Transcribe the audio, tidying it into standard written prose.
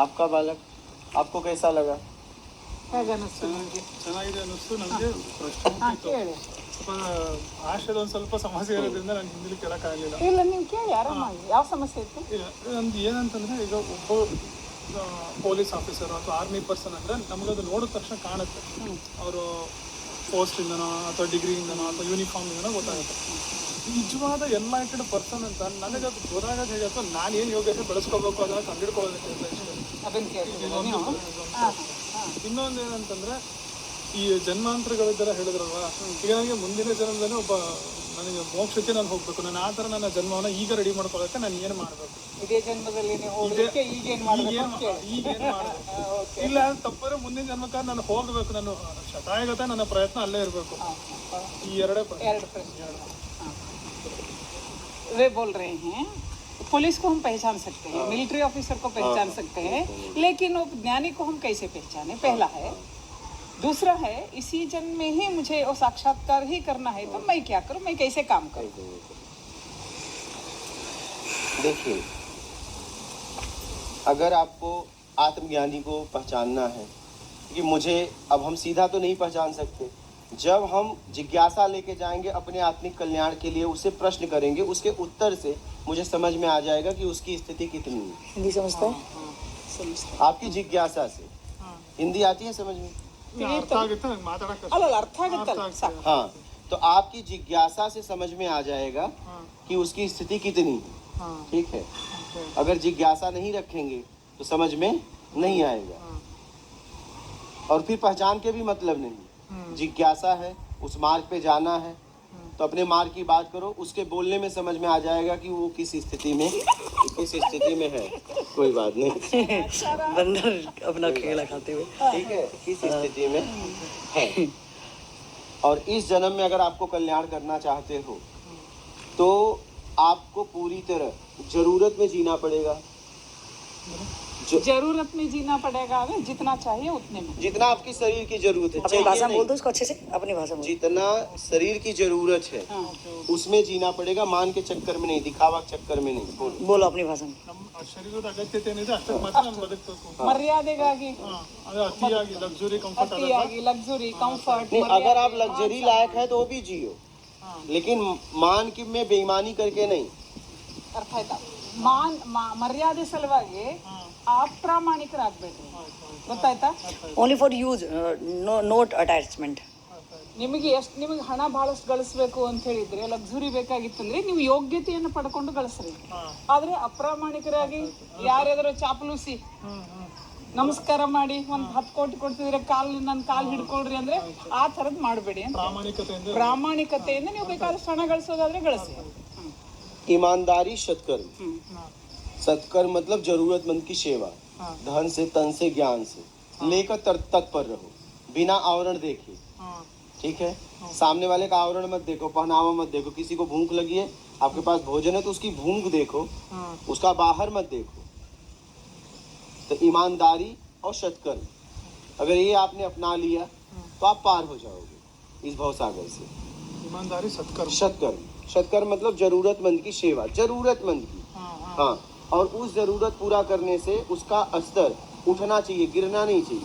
आपका बालक आपको कैसा लगा? ಹೇಗೆ ಅನ್ನಿಸ್ತು ನಿಮಗೆ? ಚೆನ್ನಾಗಿದೆ ಅನ್ನಿಸ್ತು ನನಗೆ. ಪ್ರಶ್ನೆ ಹಾಂ ಇತ್ತು. ಕೇಳಿ. ಸ್ವಲ್ಪ ಭಾಷೆದ ಒಂದು ಸ್ವಲ್ಪ ಸಮಸ್ಯೆ ಇರೋದ್ರಿಂದ ನಾನು ಹಿಂದಿಲಿ ಕೇಳೋಕ್ಕಾಗಲಿಲ್ಲ. ಇಲ್ಲ ನೀವು ಕೇಳಿ ಆರಾಮಾಗಿ. ಯಾವ ಸಮಸ್ಯೆ ಇತ್ತು? ಈಗ ನಮ್ದು ಏನಂತಂದರೆ, ಈಗ ಒಬ್ಬ ಪೊಲೀಸ್ ಆಫೀಸರ್ ಅಥವಾ ಆರ್ಮಿ ಪರ್ಸನ್ ಅಂದರೆ ನಮಗದು ನೋಡಿದ ತಕ್ಷಣ ಕಾಣುತ್ತೆ. ಅವರು ಪೋಸ್ಟಿಂದನೋ ಅಥವಾ ಡಿಗ್ರಿಯಿಂದನೋ ಅಥವಾ ಯೂನಿಫಾರ್ಮಿಂದನೋ ಗೊತ್ತಾಗುತ್ತೆ. ನಿಜವಾದ ಎನ್ಲೈಟೆಡ್ ಪರ್ಸನ್ ಅಂತ ನನಗೆ ಅದು ಗೊತ್ತಾಗೋದು ಹೇಗೆ ಅಥವಾ ನಾನು ಏನು ಯೋಗ್ಯತೆ ಬೆಳೆಸ್ಕೋಬೇಕು ಅದನ್ನು ಕಂಡುಹಿಡ್ಕೊಳ್ಳೋದಕ್ಕೆ ಅಂತ ಇಷ್ಟ. ಅದನ್ನು ಕೇಳ್ತಿದ್ದೀರಾ ನೀವು? ಇನ್ನೊಂದು ಏನಂತಂದರೆ, ಈ ಜನ್ಮಾಂತರಗಳಿದ್ದೆಲ್ಲ ಹೇಳಿದ್ರಲ್ವ, ಈಗ ನನಗೆ ಮುಂದಿನ ಜನ್ಮದಲ್ಲಿ ನನಗೆ ಮೋಕ್ಷಕ್ಕೆ ನಾನು ಹೋಗಬೇಕು. ನಾನು ಆ ಥರ ನನ್ನ ಜನ್ಮವನ್ನು ಈಗ ರೆಡಿ ಮಾಡ್ಕೊಳ್ಳೋಕ್ಕೆ ನಾನು ಏನು ಮಾಡಬೇಕು? ಇದೇ ಜನ್ಮದಲ್ಲಿ ನೀವು ಹೋಗಲಿಕ್ಕೆ ಈಗೇನು ಮಾಡಬೇಕು? ಈಗೇನು ಮಾಡಬೇಕು? ಇಲ್ಲ ತಪ್ಪರೆ ಮುಂದಿನ ಜನ್ಮಕ್ಕೆ ನಾನು ಹೋಗಬೇಕು. ನಾನು ಶತಾಯಗತ ನನ್ನ ಪ್ರಯತ್ನ ಅಲ್ಲೇ ಇರಬೇಕು. ಈ ಎರಡು प्रश्न वे बोल रहे हैं पुलिस को हम पहचान सकते हैं, मिलिट्री ऑफिसर को पहचान सकते हैं, लेकिन वो ज्ञानी को हम कैसे पहचाने? पहला है। दूसरा है, इसी जन्म में ही मुझे वो साक्षात्कार ही करना है, तो मैं क्या करूं, मैं कैसे काम करूं? देखिए, अगर आपको आत्मज्ञानी को पहचानना है, कि मुझे अब हम सीधा तो नहीं पहचान सकते, जब हम जिज्ञासा लेके जाएंगे अपने आत्मिक कल्याण के लिए, उससे प्रश्न करेंगे, उसके उत्तर से मुझे समझ में आ जाएगा कि उसकी स्थिति कितनी है। हिंदी समझता है? आपकी जिज्ञासा से हिंदी आती है समझ में? ಅರ್ಥ ಆಗುತ್ತೆ ನಂಗೆ ಮಾತಾಡೋಕ್ಕೆ. ಅಲ್ಲ ಅರ್ಥ ಆಗುತ್ತಲ್ಲ ಸಾಕು. हाँ, तो आपकी जिज्ञासा से समझ में आ जाएगा कि उसकी स्थिति कितनी है। ठीक है, अगर जिज्ञासा नहीं रखेंगे तो समझ में नहीं आएगा, और फिर पहचान के भी मतलब नहीं। जिज्ञासा है, उस मार्ग पे जाना है, तो अपने मार्ग की बात करो, उसके बोलने में समझ में आ जाएगा कि वो किस स्थिति में है। कोई बात नहीं, बंदर अपना खेला खाते हुए, ठीक है, किस स्थिति में है। और इस जन्म में अगर आपको कल्याण करना चाहते हो तो आपको पूरी तरह जरूरत में जीना पड़ेगा। जरूरत में जीना पड़ेगा, हमें जितना चाहिए उतने में, जितना आपकी शरीर की जरूरत है, अपनी चाहिए भाषा में नहीं। बोल दो उसको अच्छे से, अपनी भाषा में। जितना शरीर की जरूरत है उसमें जीना पड़ेगा, मान के चक्कर में नहीं, दिखावा के चक्कर में नहीं। बोलो बोलो अपनी भाषा में। ನಮ್ಮ ಶರೀರದ ಅಗತ್ಯತೆ ಏನಿದೆ ಅಷ್ಟಕ್ಕೆ ಮಾತ್ರ ನಾನು ಬದುಕಬೇಕು. मर्यादेಗಾಗಿ, ಅದು ಅತಿಯಾಗಿ ಲಕ್ಸುರಿ ಕಂಫರ್ಟ್ ಅಲ್ಲ. अतियागी लग्जरी कंफर्ट। नहीं, अगर आप लग्जरी लायक है तो वो भी जियो, लेकिन मान की में बेईमानी करके नहीं। ಅರ್ಥ ಆಯ್ತಾ? ಮರ್ಯಾದೆ ಸಲುವಾಗಿ ಅಪ್ರಾಮಾಣಿಕರಾಗಬೇಡ್ರಿ, ಗೊತ್ತಾಯ್ತಾ? Only for use, note attachment. ನಿಮಗೆ ನಿಮಗೆ ಹಣ ಬಹಳಷ್ಟು ಗಳಿಸ್ಬೇಕು ಅಂತ ಹೇಳಿದ್ರೆ, ಲಕ್ಸುರಿ ಬೇಕಾಗಿತ್ತಂದ್ರೆ ನೀವು ಯೋಗ್ಯತೆಯನ್ನು ಪಡ್ಕೊಂಡು ಗಳಿಸ್ರಿ. ಆದ್ರೆ ಅಪ್ರಾಮಾಣಿಕರಾಗಿ ಯಾರಾದ್ರೂ ಚಾಪಲೂಸಿ ನಮಸ್ಕಾರ ಮಾಡಿ ಒಂದು 10 ಕೋಟಿ ಕೊಡ್ತಿದ್ರೆ ನನ್ನ ಕಾಲು ಹಿಡ್ಕೊಳ್ರಿ ಅಂದ್ರೆ ಆ ಥರದ್ದು ಮಾಡಬೇಡಿ ಅಂತ. ಪ್ರಾಮಾಣಿಕತೆಯಿಂದ ನೀವು ಬೇಕಾದಷ್ಟು ಹಣ ಗಳಿಸೋದಾದ್ರೆ ಗಳಿಸಿ. ईमानदारी सत्कर्म, सत्कर्म मतलब जरूरतमंद की सेवा, धन से, तन से, ज्ञान से लेकर तत्पर रहो, बिना आवरण देखे। ठीक है, सामने वाले का आवरण मत देखो, पहनावा मत देखो। किसी को भूख लगी है, आपके पास भोजन है तो उसकी भूख देखो, उसका बाहर मत देखो। तो ईमानदारी और सत्कर्म अगर ये आपने अपना लिया तो आप पार हो जाओगे इस भवसागर से। ईमानदारी सत्कर्म, सत्कर्म मतलब जरूरतमंद की सेवा, जरूरतमंद की। हाँ, और उस जरूरत पूरा करने से उसका स्तर उठना चाहिए, गिरना नहीं चाहिए।